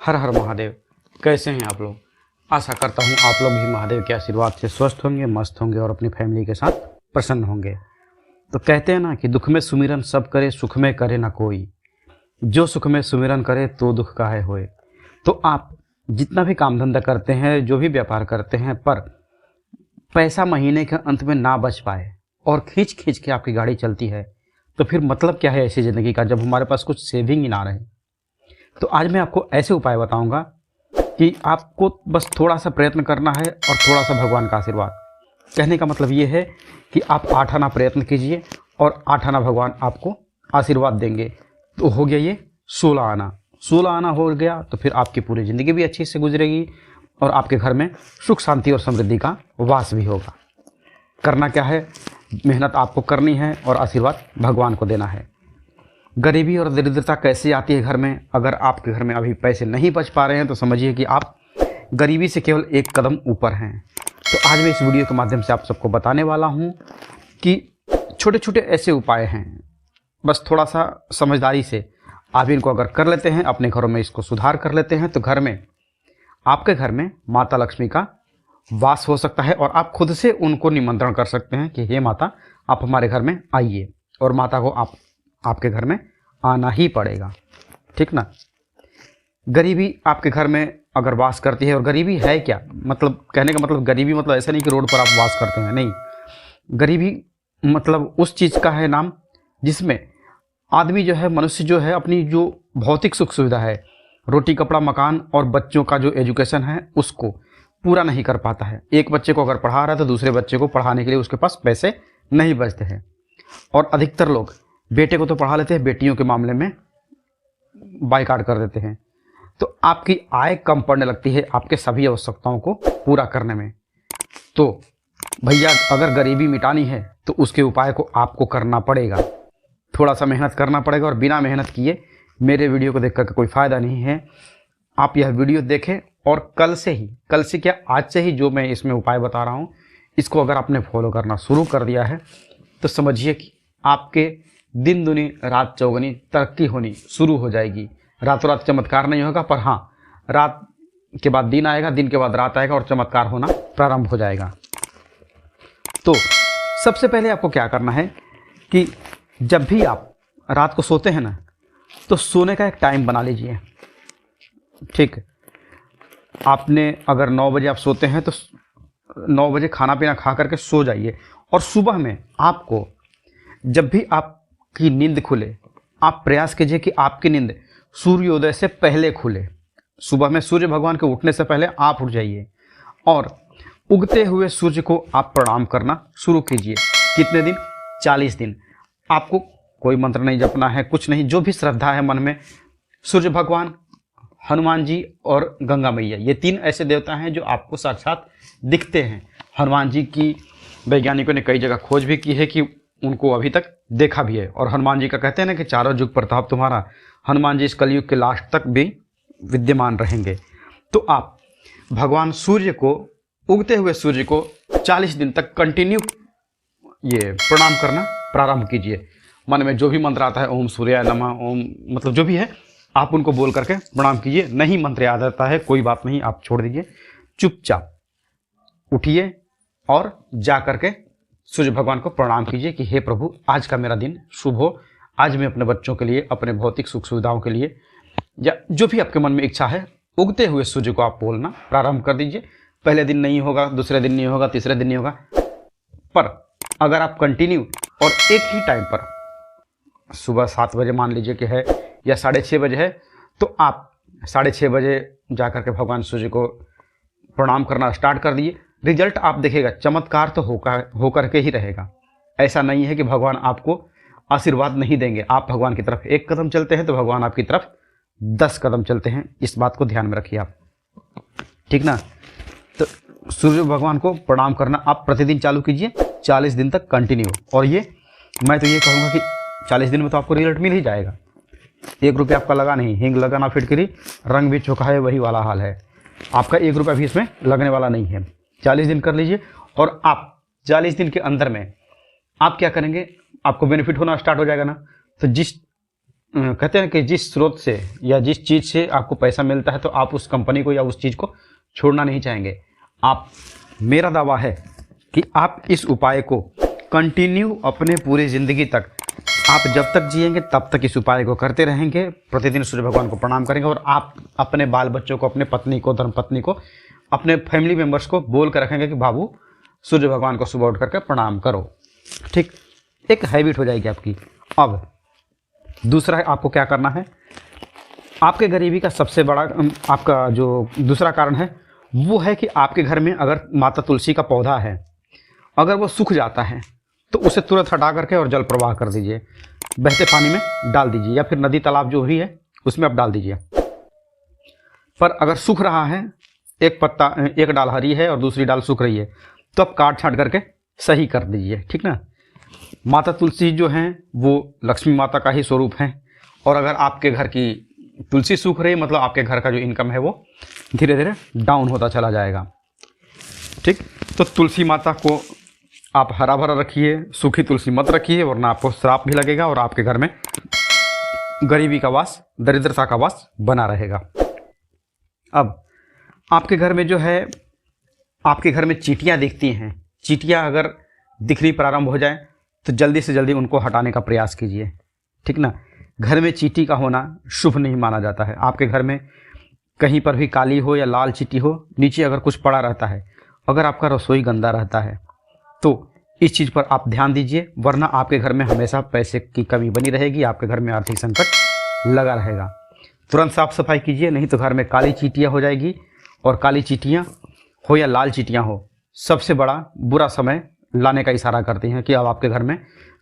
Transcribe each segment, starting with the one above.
हर हर महादेव। कैसे हैं आप लोग? आशा करता हूँ आप लोग भी महादेव के आशीर्वाद से स्वस्थ होंगे, मस्त होंगे और अपनी फैमिली के साथ प्रसन्न होंगे। तो कहते हैं ना कि दुख में सुमिरन सब करे, सुख में करे ना कोई। जो सुख में सुमिरन करे तो दुख काहे होए। तो आप जितना भी काम धंधा करते हैं, जो भी व्यापार करते हैं, पर पैसा महीने के अंत में ना बच पाए और खींच खींच के आपकी गाड़ी चलती है, तो फिर मतलब क्या है ऐसी ज़िंदगी का, जब हमारे पास कुछ सेविंग ही ना रहे। तो आज मैं आपको ऐसे उपाय बताऊंगा कि आपको बस थोड़ा सा प्रयत्न करना है और थोड़ा सा भगवान का आशीर्वाद। कहने का मतलब ये है कि आप 8 आना प्रयत्न कीजिए और 8 आना भगवान आपको आशीर्वाद देंगे। तो हो गया ये 16 आना। 16 आना हो गया तो फिर आपकी पूरी ज़िंदगी भी अच्छी से गुजरेगी और आपके घर में सुख शांति और समृद्धि का वास भी होगा। करना क्या है, मेहनत आपको करनी है और आशीर्वाद भगवान को देना है। गरीबी और दरिद्रता कैसे आती है घर में? अगर आपके घर में अभी पैसे नहीं बच पा रहे हैं तो समझिए कि आप गरीबी से केवल एक कदम ऊपर हैं। तो आज मैं इस वीडियो के माध्यम से आप सबको बताने वाला हूं कि छोटे छोटे ऐसे उपाय हैं, बस थोड़ा सा समझदारी से आप इनको अगर कर लेते हैं, अपने घरों में इसको सुधार कर लेते हैं, तो घर में, आपके घर में माता लक्ष्मी का वास हो सकता है और आप खुद से उनको निमंत्रण कर सकते हैं कि हे माता, आप हमारे घर में आइए। और माता को आपके घर में आना ही पड़ेगा, ठीक ना। गरीबी आपके घर में अगर वास करती है, और गरीबी है क्या, मतलब कहने का मतलब गरीबी मतलब ऐसा नहीं कि रोड पर आप वास करते हैं, नहीं। गरीबी मतलब उस चीज़ का है नाम जिसमें आदमी जो है, मनुष्य जो है, अपनी जो भौतिक सुख सुविधा है, रोटी कपड़ा मकान और बच्चों का जो एजुकेशन है, उसको पूरा नहीं कर पाता है। एक बच्चे को अगर पढ़ा रहा है तो दूसरे बच्चे को पढ़ाने के लिए उसके पास पैसे नहीं बचते हैं। और अधिकतर लोग बेटे को तो पढ़ा लेते हैं, बेटियों के मामले में बाइकाट कर देते हैं। तो आपकी आय कम पड़ने लगती है आपके सभी आवश्यकताओं को पूरा करने में। तो भैया, अगर गरीबी मिटानी है तो उसके उपाय को आपको करना पड़ेगा, थोड़ा सा मेहनत करना पड़ेगा। और बिना मेहनत किए मेरे वीडियो को देख कर कोई फ़ायदा नहीं है। आप यह वीडियो देखें और कल से क्या, आज से ही जो मैं इसमें उपाय बता रहा हूँ, इसको अगर आपने फॉलो करना शुरू कर दिया है तो समझिए कि आपके दिन दुनी रात चौगुनी तरक्की होनी शुरू हो जाएगी। रातों रात चमत्कार नहीं होगा, पर हाँ, रात के बाद दिन आएगा, दिन के बाद रात आएगा और चमत्कार होना प्रारंभ हो जाएगा। तो सबसे पहले आपको क्या करना है कि जब भी आप रात को सोते हैं ना, तो सोने का एक टाइम बना लीजिए, ठीक। आपने अगर 9 बजे आप सोते हैं तो 9 बजे खाना पीना खा करके सो जाइए। और सुबह में आपको जब भी आपकी नींद खुले, आप प्रयास कीजिए कि आपकी नींद सूर्योदय से पहले खुले। सुबह में सूर्य भगवान के उठने से पहले आप उठ जाइए और उगते हुए सूर्य को आप प्रणाम करना शुरू कीजिए। कितने दिन? 40 दिन। आपको कोई मंत्र नहीं जपना है, कुछ नहीं, जो भी श्रद्धा है मन में। सूर्य भगवान, हनुमान जी और गंगा मैया, ये 3 ऐसे देवता हैं जो आपको साक्षात दिखते हैं। हनुमान जी की वैज्ञानिकों ने कई जगह खोज भी की है कि उनको अभी तक देखा भी है। और हनुमान जी का कहते हैं ना कि चारों युग प्रताप तुम्हारा, हनुमान जी इस कलयुग के लास्ट तक भी विद्यमान रहेंगे। तो आप भगवान सूर्य को, उगते हुए सूर्य को 40 दिन तक कंटिन्यू ये प्रणाम करना प्रारंभ कीजिए। मन में जो भी मंत्र आता है, ओम सूर्याय नमः, ओम, मतलब जो भी है, आप उनको बोल करके प्रणाम कीजिए। नहीं मंत्र याद आता है, कोई बात नहीं, आप छोड़ दीजिए। चुपचाप उठिए और जा करके सूर्य भगवान को प्रणाम कीजिए कि हे प्रभु, आज का मेरा दिन शुभ हो। आज मैं अपने बच्चों के लिए, अपने भौतिक सुख सुविधाओं के लिए, या जो भी आपके मन में इच्छा है, उगते हुए सूर्य को आप बोलना प्रारंभ कर दीजिए। पहले दिन नहीं होगा, दूसरे दिन नहीं होगा, तीसरे दिन नहीं होगा, पर अगर आप कंटिन्यू और एक ही टाइम पर, सुबह 7 बजे मान लीजिए कि है, या 6:30 बजे है, तो आप 6:30 बजे जा करके भगवान सूर्य को प्रणाम करना स्टार्ट कर दिए। रिजल्ट आप देखिएगा, चमत्कार तो होकर के ही रहेगा। ऐसा नहीं है कि भगवान आपको आशीर्वाद नहीं देंगे। आप भगवान की तरफ 1 कदम चलते हैं तो भगवान आपकी तरफ 10 कदम चलते हैं। इस बात को ध्यान में रखिए आप, ठीक ना। तो सूर्य भगवान को प्रणाम करना आप प्रतिदिन चालू कीजिए, 40 दिन तक कंटिन्यू। और ये मैं तो ये कहूँगा कि 40 दिन में तो आपको रिजल्ट मिल ही जाएगा। 1 रुपया आपका लगा नहीं, हिंग लगा ना फिटकरी, रंग भी चुका है, वही वाला हाल है। आपका 1 रुपया भी इसमें लगने वाला नहीं है। 40 दिन कर लीजिए और आप 40 दिन के अंदर में आप क्या करेंगे, आपको बेनिफिट होना स्टार्ट हो जाएगा ना। तो जिस कहते हैं कि जिस स्रोत से या जिस चीज़ से आपको पैसा मिलता है तो आप उस कंपनी को या उस चीज़ को छोड़ना नहीं चाहेंगे। आप, मेरा दावा है कि आप इस उपाय को कंटिन्यू अपने पूरी ज़िंदगी तक, आप जब तक जिएंगे तब तक इस उपाय को करते रहेंगे। प्रतिदिन सूर्य भगवान को प्रणाम करेंगे और आप अपने बाल बच्चों को, अपने पत्नी को, धर्मपत्नी को, अपने फैमिली मेम्बर्स को बोल कर रखेंगे कि बाबू सूर्य भगवान को सुबह उठ करके प्रणाम करो। ठीक, एक हैबिट हो जाएगी आपकी। अब दूसरा है, आपको क्या करना है, आपके गरीबी का सबसे बड़ा आपका जो दूसरा कारण है वो है कि आपके घर में अगर माता तुलसी का पौधा है, अगर वो सूख जाता है तो उसे तुरंत हटा करके और जल प्रवाह कर दीजिए, बहते पानी में डाल दीजिए या फिर नदी तालाब जो भी है उसमें आप डाल दीजिए। पर अगर सूख रहा है, एक पत्ता, एक डाल हरी है और दूसरी डाल सूख रही है, तो आप काट छाँट करके सही कर दीजिए। ठीक ना। माता तुलसी जो हैं वो लक्ष्मी माता का ही स्वरूप हैं और अगर आपके घर की तुलसी सूख रही है मतलब आपके घर का जो इनकम है वो धीरे धीरे डाउन होता चला जाएगा। ठीक, तो तुलसी माता को आप हरा भरा रखिए, सूखी तुलसी मत रखिए वरना आपको श्राप भी लगेगा और आपके घर में गरीबी का वास, दरिद्रता का वास बना रहेगा। अब आपके घर में जो है, आपके घर में चींटियाँ दिखती हैं, चींटियाँ अगर दिखनी प्रारंभ हो जाए तो जल्दी से जल्दी उनको हटाने का प्रयास कीजिए। ठीक ना। घर में चींटी का होना शुभ नहीं माना जाता है। आपके घर में कहीं पर भी काली हो या लाल चींटी हो, नीचे अगर कुछ पड़ा रहता है, अगर आपका रसोई गंदा रहता है तो इस चीज़ पर आप ध्यान दीजिए, वरना आपके घर में हमेशा पैसे की कमी बनी रहेगी, आपके घर में आर्थिक संकट लगा रहेगा। तुरंत साफ सफाई कीजिए, नहीं तो घर में काली चींटियाँ हो जाएगी और काली चींटियाँ हो या लाल चींटियाँ हो, सबसे बड़ा बुरा समय लाने का इशारा करती हैं कि अब आपके घर में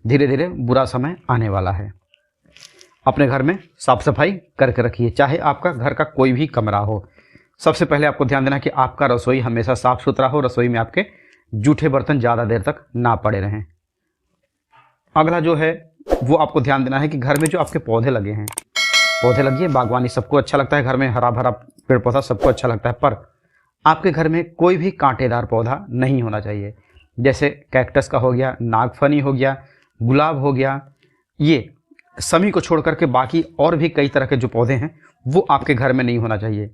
धीरे धीरे बुरा समय आने वाला है। अपने घर में साफ सफाई करके रखिए, चाहे आपका घर का कोई भी कमरा हो। सबसे पहले आपको ध्यान देना कि आपका रसोई हमेशा साफ सुथरा हो, रसोई में आपके जूठे बर्तन ज़्यादा देर तक ना पड़े रहें। अगला जो है वो आपको ध्यान देना है कि घर में जो आपके पौधे लगे हैं, पौधे लगिए, बागवानी सबको अच्छा लगता है, घर में हरा भरा पेड़ पौधा सबको अच्छा लगता है, पर आपके घर में कोई भी कांटेदार पौधा नहीं होना चाहिए। जैसे कैक्टस का हो गया, नागफनी हो गया, गुलाब हो गया, ये समी को छोड़ करके बाकी और भी कई तरह के जो पौधे हैं वो आपके घर में नहीं होना चाहिए।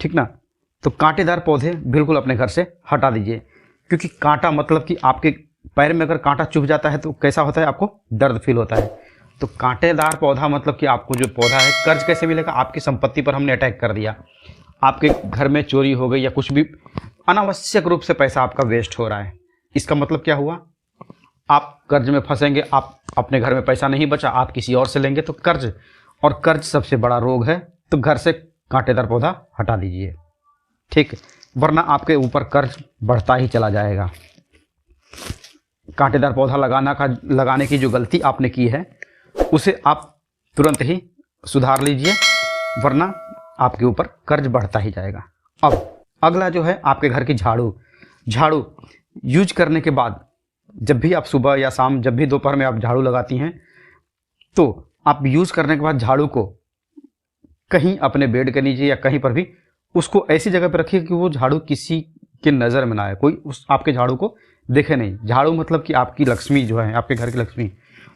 ठीक ना। तो कांटेदार पौधे बिल्कुल अपने घर से हटा दीजिए, क्योंकि कांटा मतलब कि आपके पैर में अगर कांटा चुभ जाता है तो कैसा होता है, आपको दर्द फील होता है। तो कांटेदार पौधा मतलब कि आपको जो पौधा है, कर्ज कैसे मिलेगा, आपकी संपत्ति पर हमने अटैक कर दिया, आपके घर में चोरी हो गई या कुछ भी अनावश्यक रूप से पैसा आपका वेस्ट हो रहा है, इसका मतलब क्या हुआ, आप कर्ज में फंसेंगे, आप अपने घर में पैसा नहीं बचा, आप किसी और से लेंगे तो कर्ज, और कर्ज सबसे बड़ा रोग है। तो घर से कांटेदार पौधा हटा दीजिए। ठीक, वरना आपके ऊपर कर्ज बढ़ता ही चला जाएगा। कांटेदार पौधा लगाने की जो गलती आपने की है उसे आप तुरंत ही सुधार लीजिए, वरना आपके ऊपर कर्ज बढ़ता ही जाएगा। अब अगला जो है आपके घर की झाड़ू यूज करने के बाद, जब भी आप सुबह या शाम, जब भी दोपहर में आप झाड़ू लगाती हैं, तो आप यूज करने के बाद झाड़ू को कहीं अपने बेड के नीचे या कहीं पर भी उसको ऐसी जगह पर रखिए कि वो झाड़ू किसी के नज़र में ना आए, कोई उस आपके झाड़ू को देखे नहीं। झाड़ू मतलब कि आपकी लक्ष्मी जो है, आपके घर की लक्ष्मी,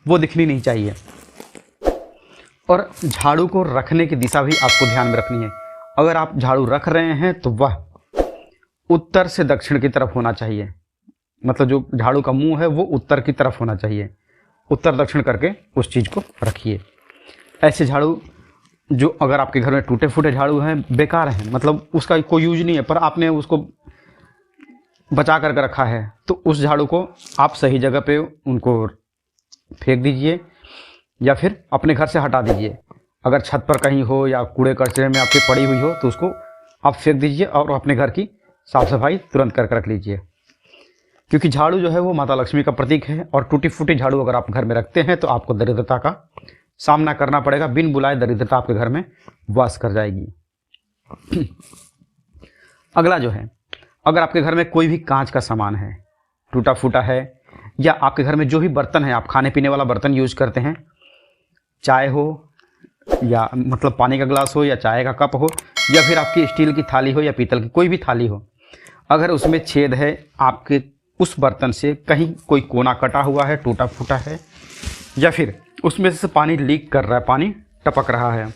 वो दिखनी नहीं चाहिए। और झाड़ू को रखने की दिशा भी आपको ध्यान में रखनी है। अगर आप झाड़ू रख रहे हैं तो वह उत्तर से दक्षिण की तरफ होना चाहिए, मतलब जो झाड़ू का मुंह है वो उत्तर की तरफ होना चाहिए। उत्तर दक्षिण करके उस चीज़ को रखिए। ऐसे झाड़ू जो अगर आपके घर में टूटे फूटे झाड़ू हैं, बेकार हैं, मतलब उसका कोई यूज नहीं है, पर आपने उसको बचा करके रखा है, तो उस झाड़ू को आप सही जगह पे उनको फेंक दीजिए या फिर अपने घर से हटा दीजिए। अगर छत पर कहीं हो या कूड़े कचरे में आपकी पड़ी हुई हो तो उसको आप फेंक दीजिए और अपने घर की साफ सफाई तुरंत करके रख लीजिए, क्योंकि झाड़ू जो है वो माता लक्ष्मी का प्रतीक है। और टूटी फूटी झाड़ू अगर आप घर में रखते हैं तो आपको दरिद्रता का सामना करना पड़ेगा, बिन बुलाए दरिद्रता आपके घर में वास कर जाएगी। अगला जो है, अगर आपके घर में कोई भी कांच का सामान है, टूटा फूटा है, या आपके घर में जो भी बर्तन है, आप खाने पीने वाला बर्तन यूज करते हैं, चाय हो या मतलब पानी का गिलास हो या चाय का कप हो, या फिर आपकी स्टील की थाली हो या पीतल की कोई भी थाली हो, अगर उसमें छेद है, आपके उस बर्तन से कहीं कोई कोना कटा हुआ है, टूटा फूटा है, या फिर उसमें से पानी लीक कर रहा है, पानी टपक रहा है,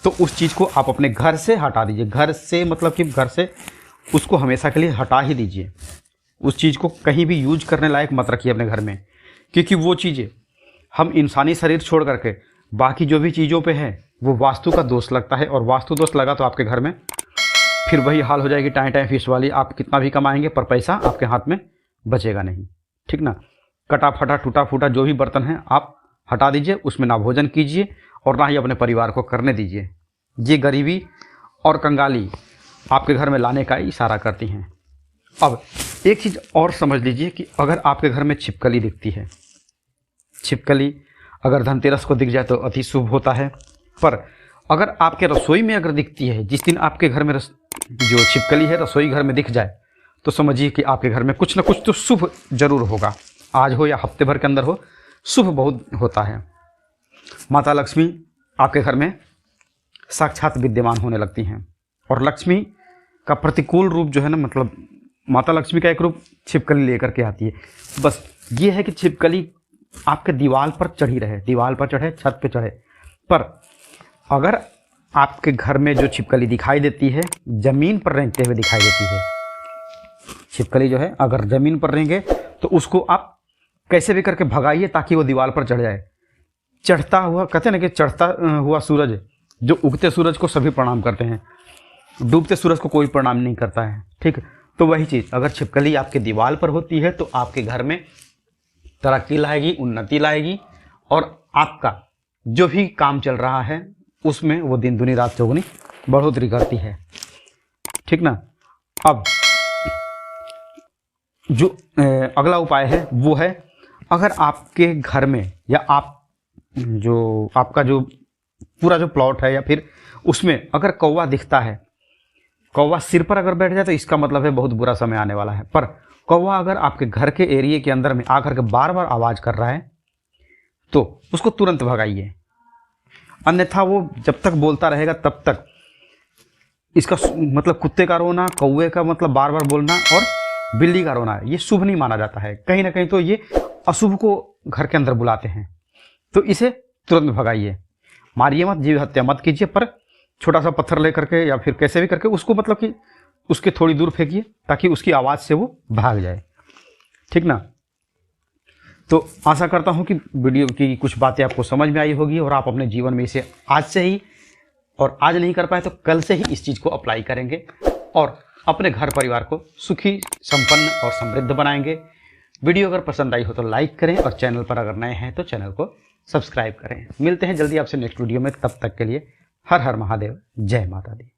तो उस चीज़ को आप अपने घर से हटा दीजिए। घर से मतलब कि घर से उसको हमेशा के लिए हटा ही दीजिए। उस चीज़ को कहीं भी यूज करने लायक मत रखिए अपने घर में, क्योंकि वो चीज़ें हम इंसानी शरीर छोड़ करके बाकी जो भी चीज़ों पे है वो वास्तु का दोष लगता है, और वास्तु दोष लगा तो आपके घर में फिर वही हाल हो जाएगी, टाइम टाइम फीस वाली। आप कितना भी कमाएंगे पर पैसा आपके हाथ में बचेगा नहीं, ठीक ना। कटा फटा टूटा फूटा जो भी बर्तन है आप हटा दीजिए, उसमें ना भोजन कीजिए और ना ही अपने परिवार को करने दीजिए। ये गरीबी और कंगाली आपके घर में लाने का इशारा करती हैं। अब एक चीज़ और समझ लीजिए कि अगर आपके घर में छिपकली दिखती है, छिपकली अगर धनतेरस को दिख जाए तो अति शुभ होता है, पर अगर आपके रसोई में अगर दिखती है, जिस दिन आपके घर में जो छिपकली है रसोई घर में दिख जाए, तो समझिए कि आपके घर में कुछ ना कुछ तो शुभ जरूर होगा। आज हो या हफ्ते भर के अंदर हो, शुभ बहुत होता है। माता लक्ष्मी आपके घर में साक्षात विद्यमान होने लगती हैं, और लक्ष्मी का प्रतिकूल रूप जो है ना, मतलब माता लक्ष्मी का एक रूप छिपकली लेकर के आती है। बस ये है कि छिपकली आपके दीवार पर चढ़ी रहे, दीवार पर चढ़े, छत पे चढ़े, पर अगर आपके घर में जो छिपकली दिखाई देती है ज़मीन पर रेंगते हुए दिखाई देती है, छिपकली जो है अगर ज़मीन पर रेंगे तो उसको आप कैसे भी करके भगाइए ताकि वो दीवार पर चढ़ जाए। चढ़ता हुआ, कहते हैं ना कि चढ़ता हुआ सूरज, जो उगते सूरज को सभी प्रणाम करते हैं, डूबते सूरज को कोई प्रणाम नहीं करता है, ठीक। तो वही चीज़ अगर छिपकली आपके दीवार पर होती है तो आपके घर में तरक्की लाएगी, उन्नति लाएगी, और आपका जो भी काम चल रहा है उसमें वो दिन दुनी रात चौगुनी बढ़ोतरी करती है, ठीक ना। अब जो अगला उपाय है वो है, अगर आपके घर में या आपका जो पूरा जो प्लॉट है या फिर उसमें अगर कौवा दिखता है, कौवा सिर पर अगर बैठ जाए तो इसका मतलब है बहुत बुरा समय आने वाला है। पर कौवा अगर आपके घर के एरिया के अंदर में आकर के बार बार आवाज़ कर रहा है तो उसको तुरंत भगाइए, अन्यथा वो जब तक बोलता रहेगा तब तक इसका मतलब कुत्ते का रोना, कौवे का मतलब बार बार बोलना और बिल्ली का रोना, ये शुभ नहीं माना जाता है। कहीं ना कहीं तो ये अशुभ को घर के अंदर बुलाते हैं, तो इसे तुरंत भगाइए। मारिए मत, जीव हत्या मत कीजिए, पर छोटा सा पत्थर ले करके या फिर कैसे भी करके उसको मतलब कि उसके थोड़ी दूर फेंकिए ताकि उसकी आवाज़ से वो भाग जाए, ठीक ना। तो आशा करता हूँ कि वीडियो की कुछ बातें आपको समझ में आई होगी और आप अपने जीवन में इसे आज से ही, और आज नहीं कर पाए तो कल से ही इस चीज़ को अप्लाई करेंगे और अपने घर परिवार को सुखी, संपन्न और समृद्ध बनाएंगे। वीडियो अगर पसंद आई हो तो लाइक करें, और चैनल पर अगर नए हैं तो चैनल को सब्सक्राइब करें। मिलते हैं जल्दी आपसे नेक्स्ट वीडियो में, तब तक के लिए हर हर महादेव, जय माता दी।